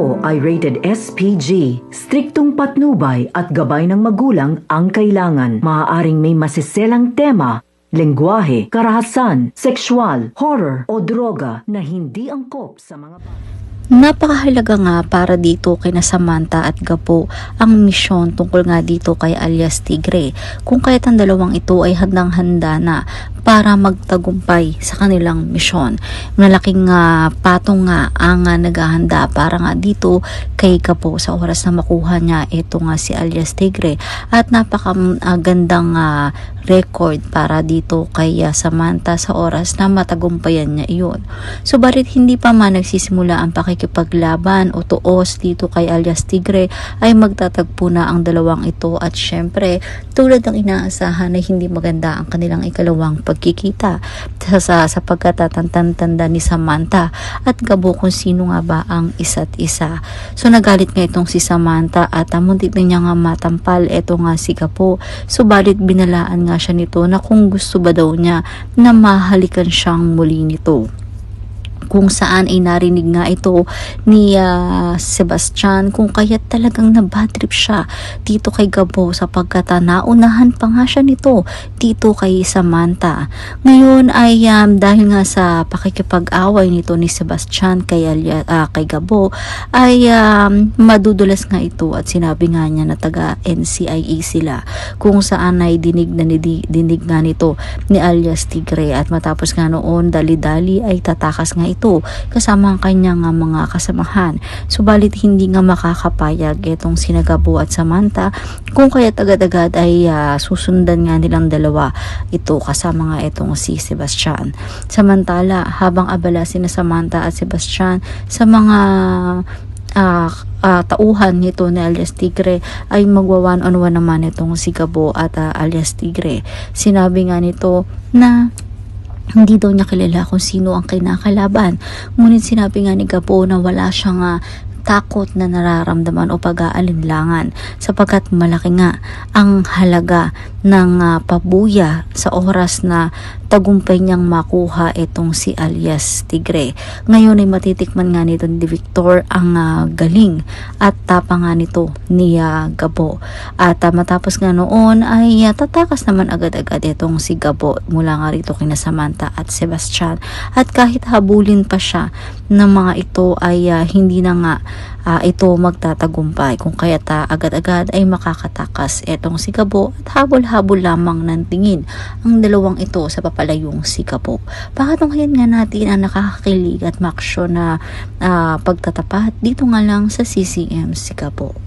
ito ay rated SPG. Striktong patnubay at gabay ng magulang ang kailangan. Maaaring may masiselang tema, lengguwahe, karahasan, sexual, horror o droga na hindi angkop sa mga bata. Napakahalaga nga para dito kina Samantha at Gabo ang misyon tungkol nga dito kay alias Tigre, kung kaya't ang dalawang ito ay handang-handa na para magtagumpay sa kanilang misyon. Malaking patong nga ang naghahanda para nga dito kay Gabo sa oras na makuha niya ito nga si alias Tigre, at napakagandang record para dito kay Samantha sa oras na matagumpayan niya iyon. Subalit hindi pa man nagsisimula ang pakikipaglaban o tuos dito kay alias Tigre, ay magtatagpo na ang dalawang ito, at syempre tulad ng inaasahan ay hindi maganda ang kanilang ikalawang pagkikita sa pagkatatanda ni Samantha at Gabo kung sino nga ba ang isa't isa. So nagalit nga itong si Samantha at muntik na niya nga matampal ito nga si Gabo, subalit binalaan nga siya nito na kung gusto ba daw niya na mahalikan siyang muli nito, kung saan ay narinig nga ito ni Sebastian kung kaya talagang nabadtrip siya dito kay Gabo sapagkat naunahan pa nga siya nito dito kay Samantha. Ngayon ay dahil nga sa pakikipag-away nito ni Sebastian kay Gabo ay madudulas nga ito, at sinabi nga niya na taga NCIA sila, kung saan ay dinig nga nito ni alias Tigre, at matapos nga noon dali-dali ay tatakas nga ito kasama ang kanyang mga kasamahan. Subalit hindi nga makakapayag itong sina Gabo at Samantha, kung kaya agad-agad ay susundan nga nilang dalawa ito kasama nga itong si Sebastian. Samantala habang abala sina Samantha at Sebastian sa mga tauhan nito ni alias Tigre, ay magwa one on one naman itong si Gabo at alias Tigre. Sinabi nga nito na hindi daw niya kilala kung sino ang kinakalaban, ngunit sinabi nga ni Gabo na wala siyang takot na nararamdaman o pag-aalinlangan sapagkat malaki nga ang halaga ng pabuya sa oras na tagumpay niyang makuha itong si alias Tigre. Ngayon ay matitikman nga nito ni Victor ang galing at tapang nga nito ni Gabo, at matapos nga noon ay tatakas naman agad-agad itong si Gabo mula nga rito kina Samantha at Sebastian, at kahit habulin pa siya ng mga ito ay hindi na nga ito magtatagumpay, kung kaya't agad-agad ay makakatakas etong si Gabo, at habol-habol lamang ng tingin ang dalawang ito sa papalayong si Gabo. Pakatunghayan nga natin ang nakakakilig at maaksyon na pagtatapat dito nga lang sa CCM si Gabo.